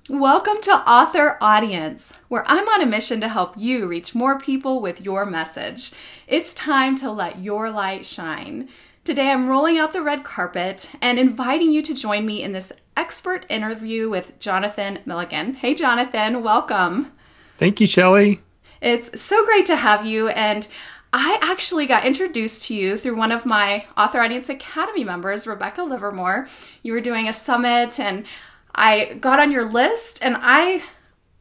Welcome to Author Audience, where I'm on a mission to help you reach more people with your message. It's time to let your light shine. Today, I'm rolling out the red carpet and inviting you to join me in this expert interview with Jonathan Milligan. Hey, Jonathan, welcome. Thank you, Shelley. It's so great to have you, and I actually got introduced to you through one of my Author Audience Academy members, Rebecca Livermore. You were doing a summit, and I got on your list, and I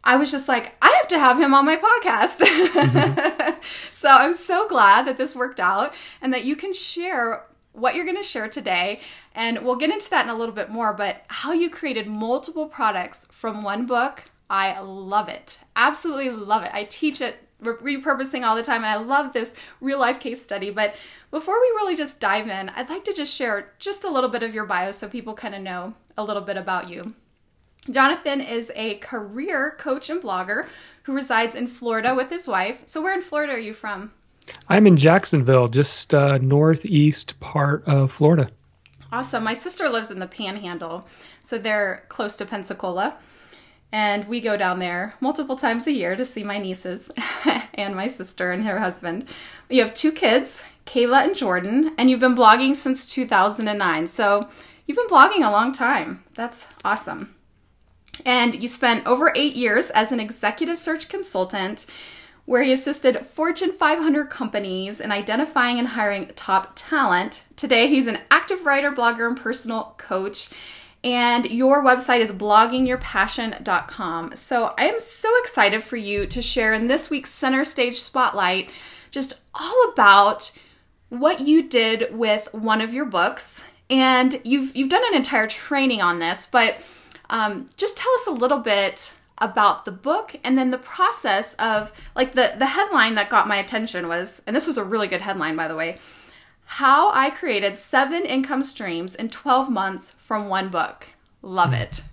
was just like, I have to have him on my podcast. Mm-hmm. So I'm so glad that this worked out and that you can share what you're going to share today. And we'll get into that in a little bit more, but how you created multiple products from one book. I love it. Absolutely love it. I teach it repurposing all the time, and I love this real life case study. But before we really just dive in, I'd like to just share just a little bit of your bio so people kind of know a little bit about you. Jonathan is a career coach and blogger who resides in Florida with his wife. So where in Florida are you from? I'm in Jacksonville, just northeast part of Florida. Awesome. My sister lives in the Panhandle, so they're close to Pensacola. And we go down there multiple times a year to see my nieces and my sister and her husband. You have 2 kids, Kayla and Jordan, and you've been blogging since 2009. So you've been blogging a long time. That's awesome. And you spent over 8 years as an executive search consultant where he assisted Fortune 500 companies in identifying and hiring top talent. Today, he's an active writer, blogger, and personal coach. And your website is bloggingyourpassion.com. So I am so excited for you to share in this week's Center Stage Spotlight just all about what you did with one of your books. And you've done an entire training on this, but just tell us a little bit about the book and then the process of, like, the headline that got my attention was, and this was a really good headline, by the way, How I Created 7 Income Streams in 12 Months from One Book. Love it.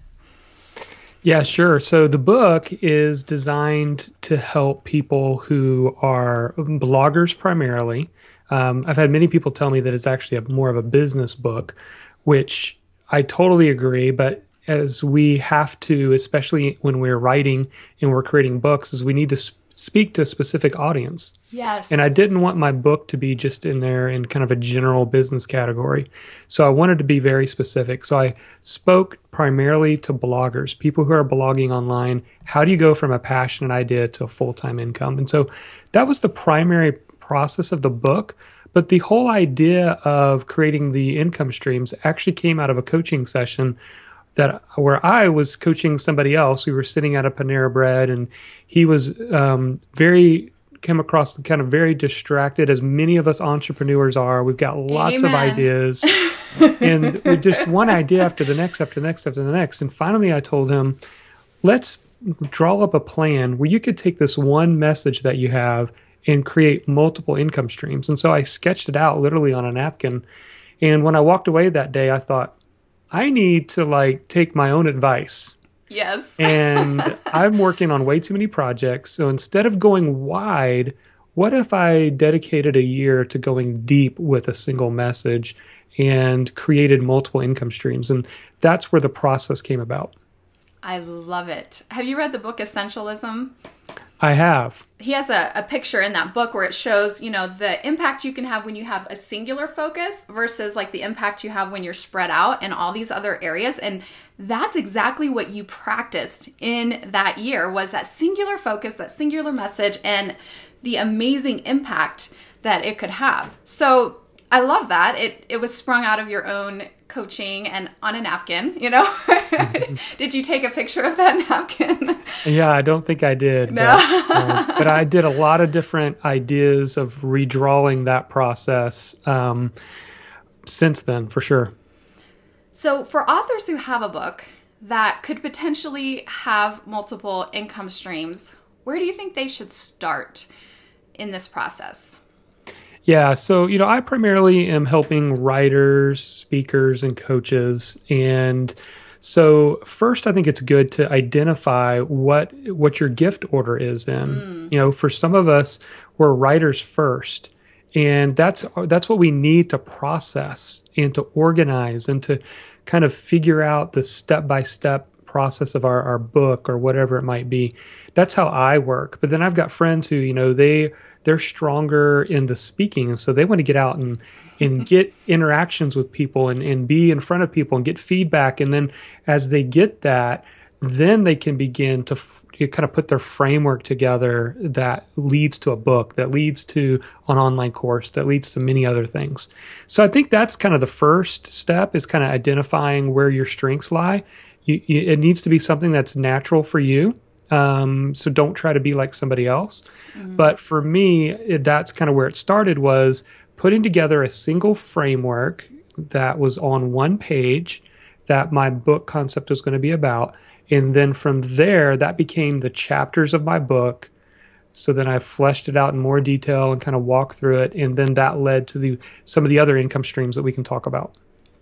Yeah, sure. So the book is designed to help people who are bloggers primarily. I've had many people tell me that it's actually more of a business book, which I totally agree. But as we have to, especially when we're writing and we're creating books, is we need to speak to a specific audience. Yes. And I didn't want my book to be just in there in kind of a general business category. So I wanted to be very specific. So I spoke primarily to bloggers, people who are blogging online. How do you go from a passionate idea to a full-time income? And so that was the primary process of the book. But the whole idea of creating the income streams actually came out of a coaching session where I was coaching somebody else. We were sitting at a Panera Bread, and he was came across kind of very distracted, as many of us entrepreneurs are. We've got lots of ideas, and we just one idea after the next, after the next, after the next. And finally, I told him, let's draw up a plan where you could take this one message that you have and create multiple income streams. And so I sketched it out literally on a napkin. And when I walked away that day, I thought, I need to take my own advice. Yes. And I'm working on way too many projects. So instead of going wide, what if I dedicated a year to going deep with a single message and created multiple income streams? And that's where the process came about. I love it. Have you read the book Essentialism? I have. He has a picture in that book where it shows, the impact you can have when you have a singular focus versus the impact you have when you're spread out in all these other areas. And that's exactly what you practiced in that year, was that singular focus, that singular message, and the amazing impact that it could have. So I love that. It was sprung out of your own coaching and on a napkin, Did you take a picture of that napkin? Yeah, I don't think I did. No. But I did a lot of different ideas of redrawing that process since then, for sure. So for authors who have a book that could potentially have multiple income streams, where do you think they should start in this process? Yeah, so, I primarily am helping writers, speakers, and coaches. And so first, I think it's good to identify what your gift order is in. For some of us, we're writers first. And that's what we need to process and to organize and to kind of figure out the step-by-step process of our book or whatever it might be. That's how I work. But then I've got friends who, they're stronger in the speaking. And so they want to get out and get interactions with people and be in front of people and get feedback. And then as they get that, then they can begin to kind of put their framework together that leads to a book, that leads to an online course, that leads to many other things. So I think that's kind of the first step, is kind of identifying where your strengths lie. It needs to be something that's natural for you. So don't try to be like somebody else. Mm-hmm. But for me, that's kind of where it started, was putting together a single framework that was on one page that my book concept was going to be about. And then from there, that became the chapters of my book. So then I fleshed it out in more detail and kind of walked through it. And then that led to some of the other income streams that we can talk about.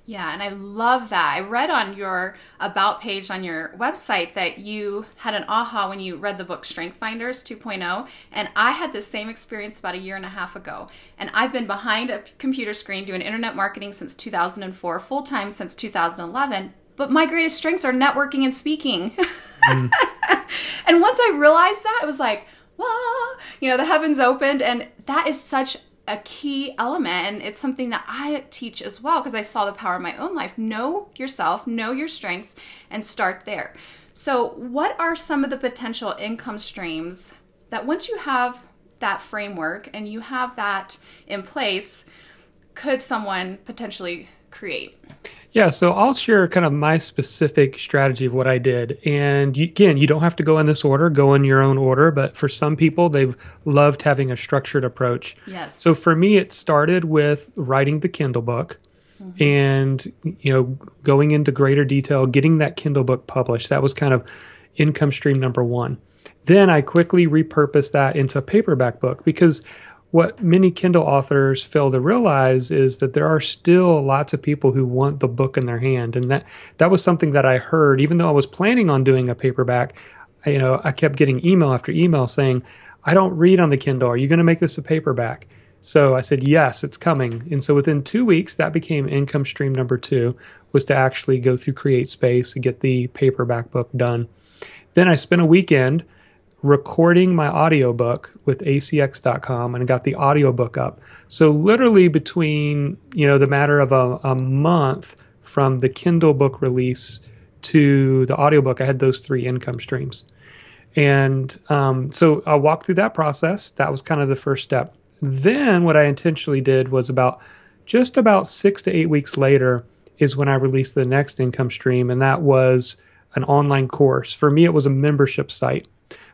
Yeah, and I love that. I read on your About page on your website that you had an aha when you read the book Strength Finders 2.0. And I had the same experience about a year and a half ago. And I've been behind a computer screen doing internet marketing since 2004, full-time since 2011. But my greatest strengths are networking and speaking. Mm. And once I realized that, it was like, well, the heavens opened. And that is such a key element. And it's something that I teach as well, because I saw the power in my own life. Know yourself, know your strengths, and start there. So what are some of the potential income streams that, once you have that framework and you have that in place, could someone potentially create? Yeah, so I'll share kind of my specific strategy of what I did. And again, you don't have to go in this order, go in your own order. But for some people, they've loved having a structured approach. Yes. So for me, it started with writing the Kindle book. Mm-hmm. And, going into greater detail, getting that Kindle book published. That was kind of income stream number one. Then I quickly repurposed that into a paperback book, because what many Kindle authors fail to realize is that there are still lots of people who want the book in their hand. And that was something that I heard, even though I was planning on doing a paperback. I kept getting email after email saying, I don't read on the Kindle. Are you going to make this a paperback? So I said, yes, it's coming. And so within 2 weeks, that became income stream number 2, was to actually go through CreateSpace and get the paperback book done. Then I spent a weekend recording my audiobook with acx.com, and I got the audiobook up. So literally between, the matter of a month from the Kindle book release to the audiobook, I had those 3 income streams. And so I walked through that process. That was kind of the first step. Then what I intentionally did was about 6 to 8 weeks later is when I released the next income stream, and that was an online course. For me, it was a membership site.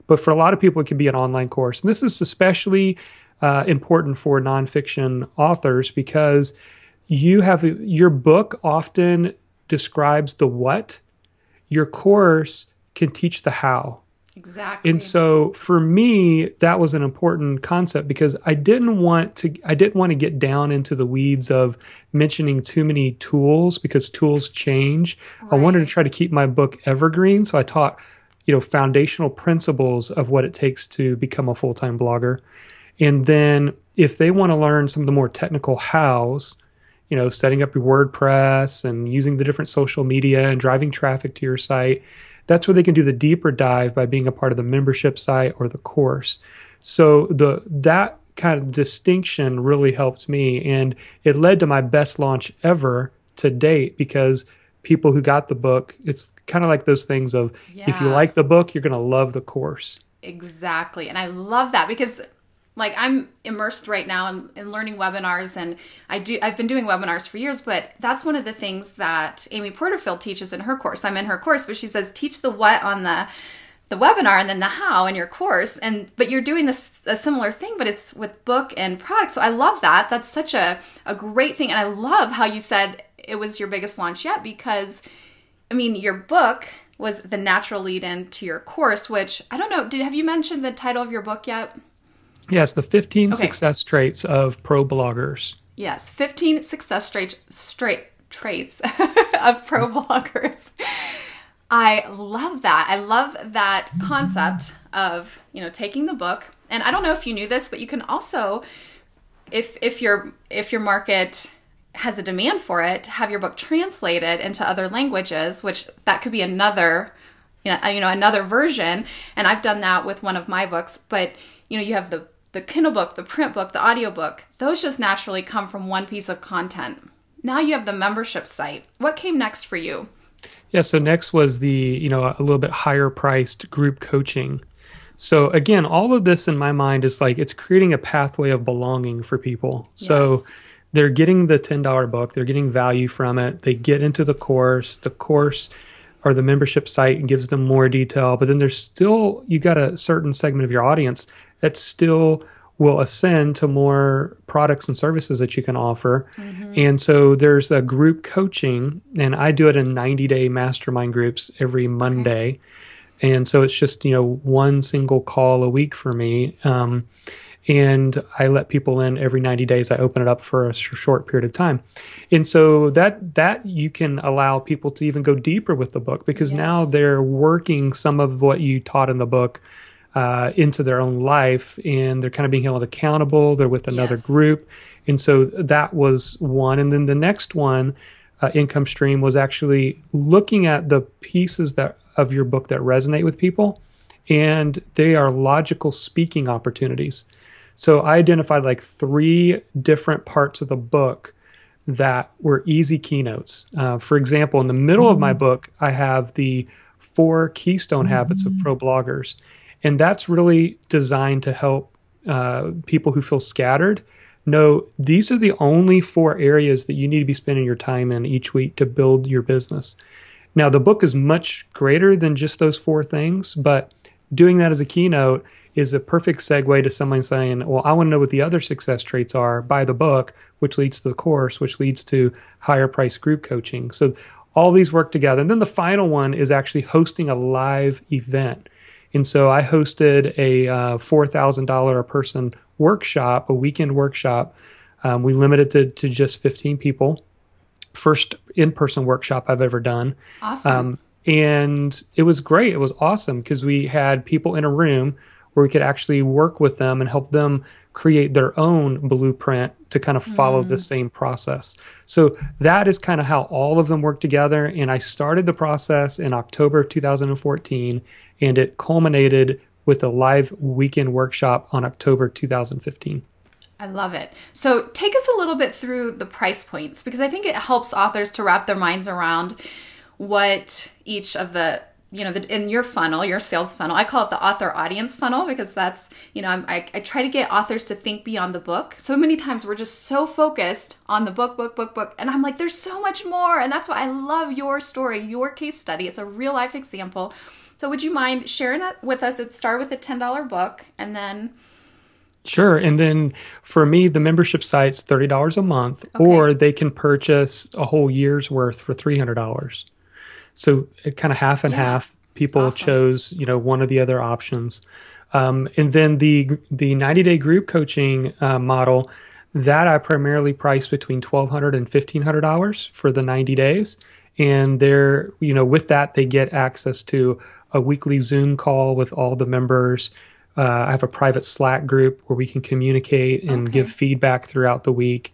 But for a lot of people, it can be an online course. And this is especially important for nonfiction authors, because your book often describes the what. Your course can teach the how. Exactly. And so for me, that was an important concept, because I didn't want to get down into the weeds of mentioning too many tools, because tools change. Right. I wanted to try to keep my book evergreen. So I taught foundational principles of what it takes to become a full-time blogger. And then if they want to learn some of the more technical hows, setting up your WordPress and using the different social media and driving traffic to your site, that's where they can do the deeper dive by being a part of the membership site or the course. So that kind of distinction really helped me, and it led to my best launch ever to date, because people who got the book, it's kind of like those things of, if you like the book, you're going to love the course. Exactly. And I love that, because I'm immersed right now in learning webinars, and I've been doing webinars for years, but that's one of the things that Amy Porterfield teaches in her course. I'm in her course, but she says, teach the what on the webinar and then the how in your course. But you're doing a similar thing, but it's with book and product. So I love that. That's such a great thing. And I love how you said it was your biggest launch yet, because your book was the natural lead in to your course, which I don't know. Have you mentioned the title of your book yet? Yes, the 15 success traits of pro bloggers. Yes, 15 success traits of pro bloggers. I love that. I love that concept of, taking the book. And I don't know if you knew this, but you can also, if your market has a demand for it, have your book translated into other languages, which that could be another another version. And I've done that with one of my books. But, you have the Kindle book, the print book, the audio book. Those just naturally come from one piece of content. Now you have the membership site. What came next for you? Yeah, so next was the, a little bit higher priced group coaching. So again, all of this in my mind is like it's creating a pathway of belonging for people. Yes. So they're getting the $10 book, they're getting value from it, they get into the course or the membership site gives them more detail, but then there's still, you got a certain segment of your audience that still will ascend to more products and services that you can offer. Mm-hmm. And so there's a group coaching, and I do it in 90-day mastermind groups every Monday. Okay. And so it's just, one single call a week for me. And I let people in every 90 days. I open it up for a short period of time. And so that you can allow people to even go deeper with the book, because yes. now they're working some of what you taught in the book into their own life, and they're kind of being held accountable. They're with another yes. group. And so that was one. And then the next one, income stream, was actually looking at the pieces of your book that resonate with people, and they are logical speaking opportunities. So I identified like 3 different parts of the book that were easy keynotes. For example, in the middle of my book, I have the 4 keystone habits of pro bloggers. And that's really designed to help people who feel scattered know these are the only 4 areas that you need to be spending your time in each week to build your business. Now, the book is much greater than just those 4 things, but doing that as a keynote is a perfect segue to someone saying, well, I want to know what the other success traits are. Buy the book, which leads to the course, which leads to higher price group coaching. So all these work together. And then the final one is actually hosting a live event. And so I hosted a $4,000 a person workshop, a weekend workshop. We limited it to just 15 people. First in-person workshop I've ever done. Awesome. And it was great. It was awesome because we had people in a room where we could actually work with them and help them create their own blueprint to kind of follow the same process. So that is kind of how all of them work together. And I started the process in October of 2014, and it culminated with a live weekend workshop on October 2015. I love it. So take us a little bit through the price points, because I think it helps authors to wrap their minds around what each of the in your funnel, your sales funnel, I call it the author audience funnel, because that's, I try to get authors to think beyond the book. So many times we're just so focused on the book. And I'm like, there's so much more. And that's why I love your story, your case study. It's a real life example. So would you mind sharing it with us? It started with a $10 book, and then... Sure. And then for me, the membership site's $30 a month, okay. Or they can purchase a whole year's worth for $300. So it kind of half and half. People awesome. Chose, one of the other options. And then the 90-day group coaching model, that I primarily price between $1,200 and $1,500 for the 90 days. And they're, with that, they get access to a weekly Zoom call with all the members. I have a private Slack group where we can communicate and give feedback throughout the week.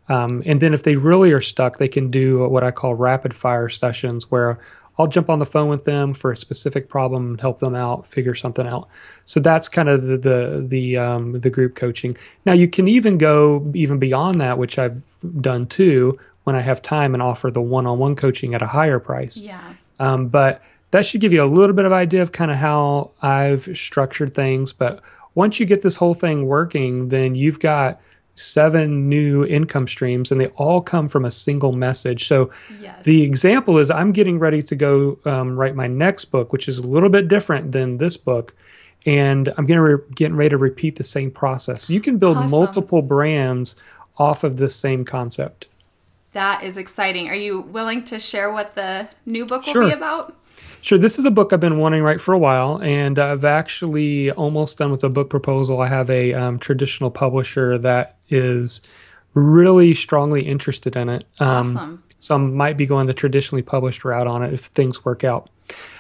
And then if they really are stuck, they can do what I call rapid fire sessions, where I'll jump on the phone with them for a specific problem and help them out, figure something out. So that's kind of the group coaching. Now you can even go even beyond that, which I've done too, when I have time, and offer the one-on-one coaching at a higher price. Yeah. But that should give you a little bit of idea of kind of how I've structured things. But once you get this whole thing working, then you've got 7 new income streams, and they all come from a single message. So yes. The example is I'm getting ready to go write my next book, which is a little bit different than this book. And I'm getting ready to repeat the same process. So you can build multiple brands off of this same concept. That is exciting. Are you willing to share what the new book will be about? Sure. This is a book I've been wanting to write for a while, and I've actually almost done with a book proposal. I have a traditional publisher that is really strongly interested in it. Awesome. So I might be going the traditionally published route on it if things work out.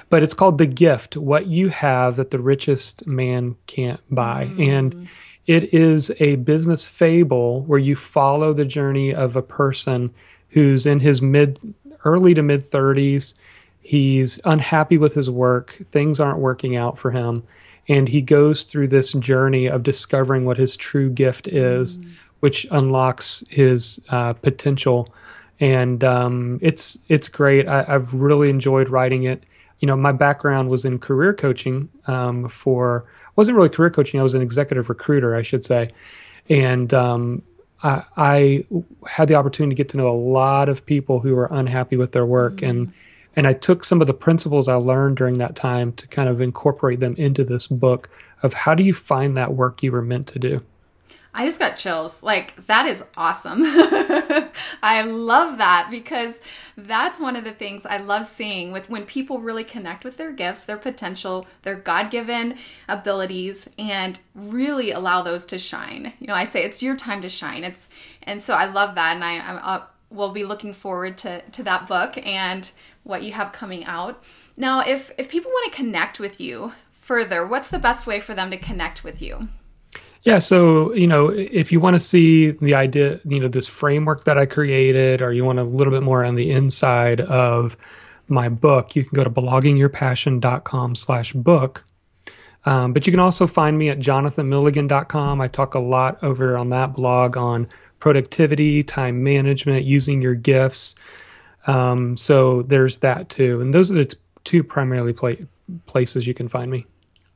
But it's called The Gift, What You Have That the Richest Man Can't Buy. And it is a business fable where you follow the journey of a person who's in his early to mid 30s. He's unhappy with his work. Things aren't working out for him. And he goes through this journey of discovering what his true gift is, which unlocks his potential. And it's great. I've really enjoyed writing it. You know, my background was in career coaching wasn't really career coaching. I was an executive recruiter, I should say. And I had the opportunity to get to know a lot of people who were unhappy with their work. And I took some of the principles I learned during that time to kind of incorporate them into this book of how do you find that work you were meant to do. I just got chills. Like, that is awesome. I love that, because that's one of the things I love seeing with when people really connect with their gifts, their potential, their God-given abilities, and really allow those to shine. You know, I say it's your time to shine. And so I love that. And I will be looking forward to that book and what you have coming out. Now, if people want to connect with you further, what's the best way for them to connect with you? Yeah, so, you know, if you want to see the idea, you know, this framework that I created, or you want a little bit more on the inside of my book, you can go to bloggingyourpassion.com/book. But you can also find me at jonathanmilligan.com. I talk a lot over on that blog on productivity, time management, using your gifts. So there's that too. And those are the two primarily places you can find me.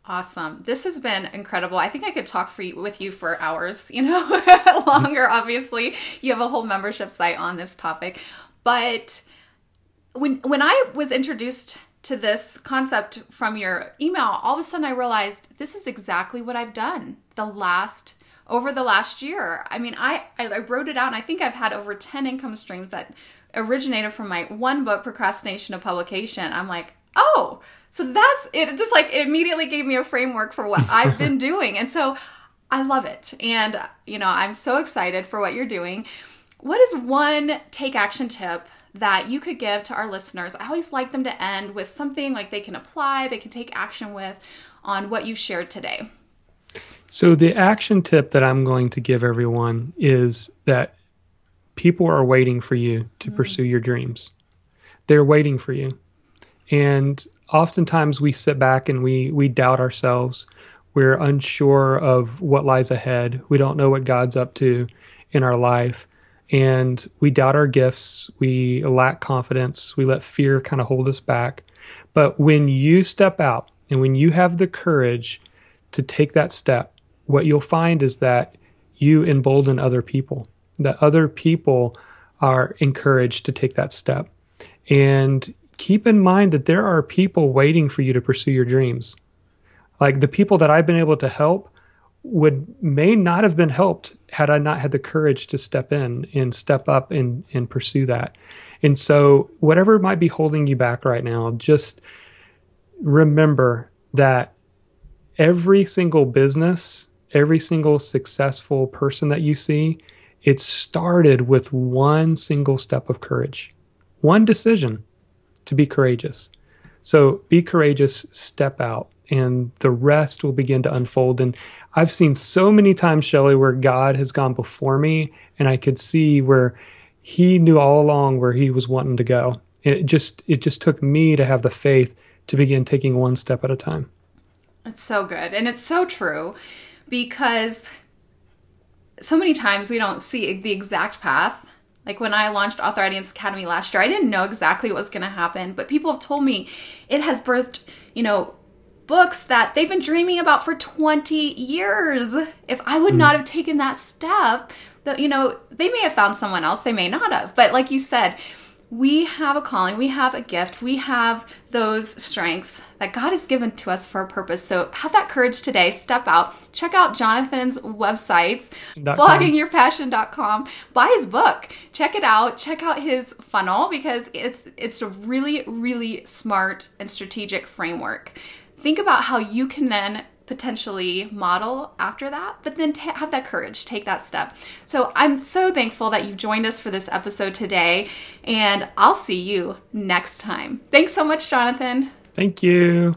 Awesome. This has been incredible. I think I could talk with you for hours, you know, longer, obviously. You have a whole membership site on this topic. But when I was introduced to this concept from your email, all of a sudden I realized this is exactly what I've done over the last year. I mean, I wrote it out, and I think I've had over 10 income streams that originated from my one book, Procrastination of Publication. I'm like, oh, so that's it. It just like it immediately gave me a framework for what I've been doing. And so I love it. And, you know, I'm so excited for what you're doing. What is one take action tip that you could give to our listeners? I always like them to end with something like they can apply, they can take action with on what you've shared today. So the action tip that I'm going to give everyone is that people are waiting for you to pursue your dreams. They're waiting for you. And oftentimes we sit back and we doubt ourselves. We're unsure of what lies ahead. We don't know what God's up to in our life. And we doubt our gifts. We lack confidence. We let fear kind of hold us back. But when you step out and when you have the courage to take that step, what you'll find is that you embolden other people, that other people are encouraged to take that step. And keep in mind that there are people waiting for you to pursue your dreams. Like the people that I've been able to help may not have been helped had I not had the courage to step in and step up and pursue that. And so whatever might be holding you back right now, just remember that every single business, every single successful person that you see, it started with one single step of courage, one decision to be courageous. So be courageous, step out, and the rest will begin to unfold. And I've seen so many times, Shelley, where God has gone before me, and I could see where he knew all along where he was wanting to go. And it just took me to have the faith to begin taking one step at a time. It's so good. And it's so true, because so many times we don't see the exact path. Like when I launched Author Audience Academy last year, I didn't know exactly what was going to happen, but people have told me it has birthed, you know, books that they've been dreaming about for 20 years. If I would not have taken that step, you know, they may have found someone else, they may not have. But like you said, we have a calling, we have a gift, we have those strengths that God has given to us for a purpose. So have that courage today, step out, check out Jonathan's websites, bloggingyourpassion.com, buy his book, check it out, check out his funnel, because it's a really, really smart and strategic framework. Think about how you can then potentially model after that, but then have that courage, take that step. So I'm so thankful that you've joined us for this episode today, and I'll see you next time. Thanks so much, Jonathan. Thank you.